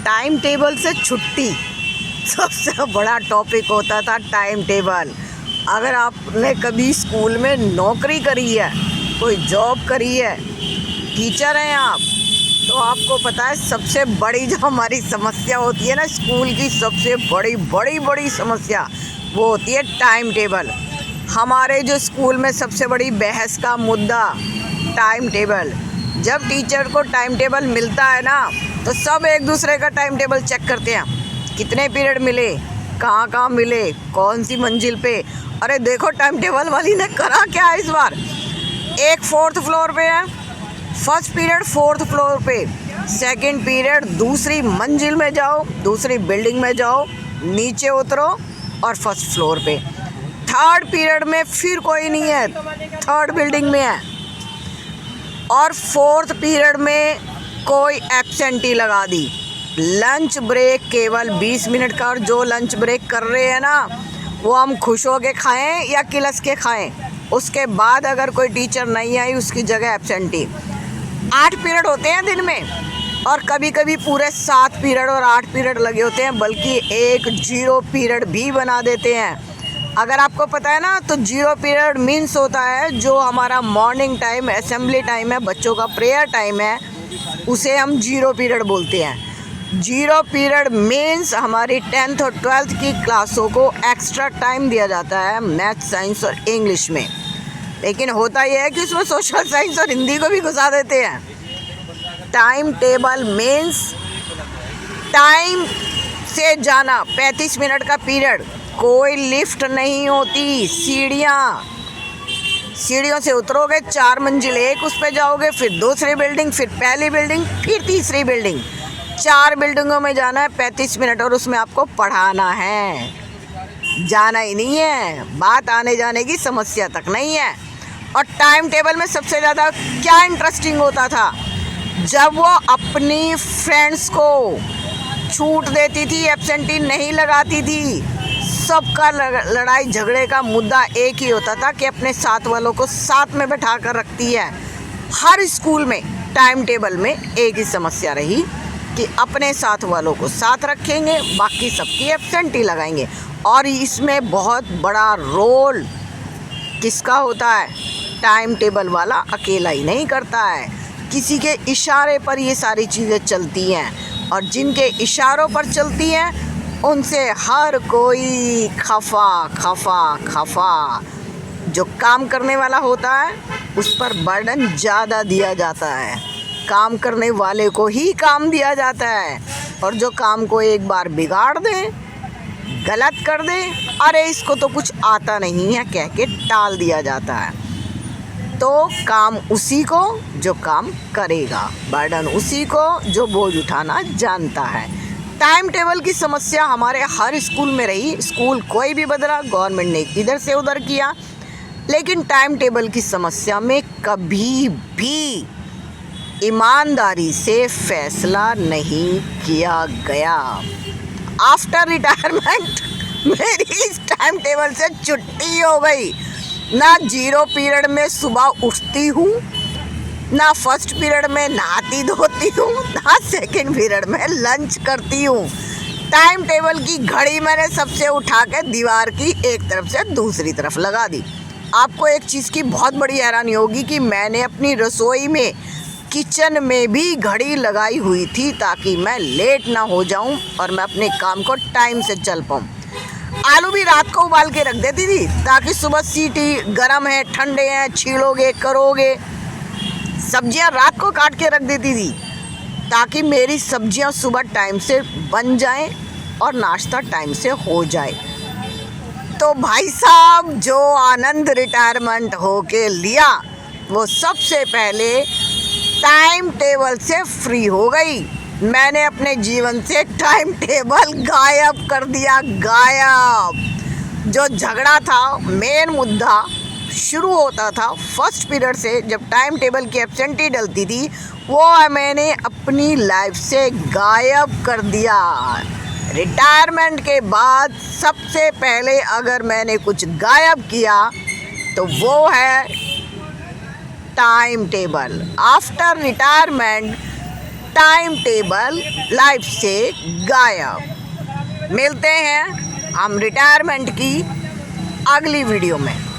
Time table से छुट्टी सबसे बड़ा टॉपिक होता था टाइम टेबल। अगर आपने कभी स्कूल में नौकरी करी है, कोई जॉब करी है, टीचर हैं आप, तो आपको पता है सबसे बड़ी जो हमारी समस्या होती है ना, स्कूल की सबसे बड़ी बड़ी बड़ी समस्या वो होती है टाइम टेबल। हमारे जो स्कूल में सबसे बड़ी बहस का मुद्दा टाइम टेबल। जब टीचर को टाइम टेबल मिलता है ना, तो सब एक दूसरे का टाइम टेबल चेक करते हैं, कितने पीरियड मिले, कहाँ कहाँ मिले, कौन सी मंजिल पे। अरे देखो टाइम टेबल वाली ने करा क्या है इस बार। एक 4th फ्लोर पे है, फर्स्ट पीरियड 4th फ्लोर पे, सेकंड पीरियड दूसरी मंजिल में जाओ, दूसरी बिल्डिंग में जाओ, नीचे उतरो और फर्स्ट फ्लोर पे। थर्ड पीरियड में फिर कोई नहीं है, थर्ड बिल्डिंग में है। और 4th पीरियड में कोई एब्सेंटी लगा दी। लंच ब्रेक केवल 20 मिनट का, और जो लंच ब्रेक कर रहे हैं ना, वो हम खुश हो के खाएँ या किलस के खाएँ। उसके बाद अगर कोई टीचर नहीं आई, उसकी जगह एब्सेंटी। 8 पीरियड होते हैं दिन में, और कभी कभी पूरे 7 पीरियड और 8 पीरियड लगे होते हैं, बल्कि एक 0 पीरियड भी बना देते हैं। अगर आपको पता है ना, तो 0 पीरियड मीन्स होता है जो हमारा मॉर्निंग टाइम असेंबली टाइम है, बच्चों का प्रेयर टाइम है, उसे हम 0 पीरियड बोलते हैं। 0 पीरियड मीन्स हमारी 10th और 12th की क्लासों को एक्स्ट्रा टाइम दिया जाता है मैथ, साइंस और इंग्लिश में। लेकिन होता यह है कि उसमें सोशल साइंस और हिंदी को भी घुसा देते हैं। टाइम टेबल मीन्स टाइम से जाना। 35 मिनट का पीरियड, कोई लिफ्ट नहीं होती, सीढ़ियों से उतरोगे, 4 मंजिल, एक उस पे जाओगे, फिर दूसरी बिल्डिंग, फिर पहली बिल्डिंग, फिर तीसरी बिल्डिंग। 4 बिल्डिंगों में जाना है 35 मिनट, और उसमें आपको पढ़ाना है, जाना ही नहीं है। बात आने जाने की समस्या तक नहीं है। और टाइम टेबल में सबसे ज़्यादा क्या इंटरेस्टिंग होता था, जब वो अपनी फ्रेंड्स को छूट देती थी, एब्सेंटी नहीं लगाती थी। सबका लड़ाई झगड़े का मुद्दा एक ही होता था कि अपने साथ वालों को साथ में बैठा कर रखती है। हर स्कूल में टाइम टेबल में एक ही समस्या रही कि अपने साथ वालों को साथ रखेंगे, बाकी सबकी एब्सेंटी लगाएंगे। और इसमें बहुत बड़ा रोल किसका होता है? टाइम टेबल वाला अकेला ही नहीं करता है, किसी के इशारे पर ये सारी चीज़ें चलती हैं, और जिनके इशारों पर चलती हैं उनसे हर कोई खफा खफा खफा। जो काम करने वाला होता है उस पर बर्डन ज़्यादा दिया जाता है, काम करने वाले को ही काम दिया जाता है, और जो काम को एक बार बिगाड़ दे, गलत कर दे, अरे इसको तो कुछ आता नहीं है कह के टाल दिया जाता है। तो काम उसी को जो काम करेगा, बर्डन उसी को जो बोझ उठाना जानता है। टाइम टेबल की समस्या हमारे हर स्कूल में रही। स्कूल कोई भी बदला, गवर्नमेंट ने इधर से उधर किया, लेकिन टाइम टेबल की समस्या में कभी भी ईमानदारी से फैसला नहीं किया गया। आफ्टर रिटायरमेंट मेरी इस टाइम टेबल से छुट्टी हो गई। ना 0 पीरियड में सुबह उठती हूँ, ना फर्स्ट पीरियड में नहाती धोती हूँ, ना सेकंड पीरियड में लंच करती हूँ। टाइम टेबल की घड़ी मैंने सबसे उठा के दीवार की एक तरफ से दूसरी तरफ लगा दी। आपको एक चीज़ की बहुत बड़ी हैरानी होगी कि मैंने अपनी रसोई में, किचन में भी घड़ी लगाई हुई थी, ताकि मैं लेट ना हो जाऊं और मैं अपने काम को टाइम से चल पाऊँ। आलू भी रात को उबाल के रख देती थी, ताकि सुबह सीटी, गर्म है, ठंडे हैं, छीलोगे, करोगे। सब्जियां रात को काट के रख देती थी, ताकि मेरी सब्जियां सुबह टाइम से बन जाएं और नाश्ता टाइम से हो जाए। तो भाई साहब, जो आनंद रिटायरमेंट होके लिया, वो सबसे पहले टाइम टेबल से फ्री हो गई। मैंने अपने जीवन से टाइम टेबल गायब कर दिया, गायब। जो झगड़ा था, मेन मुद्दा शुरू होता था फर्स्ट पीरियड से, जब टाइम टेबल की एब्सेंटी डलती थी, वो मैंने अपनी लाइफ से गायब कर दिया। रिटायरमेंट के बाद सबसे पहले अगर मैंने कुछ गायब किया तो वो है time table. After retirement time table life से गायब। मिलते हैं हम रिटायरमेंट की अगली वीडियो में।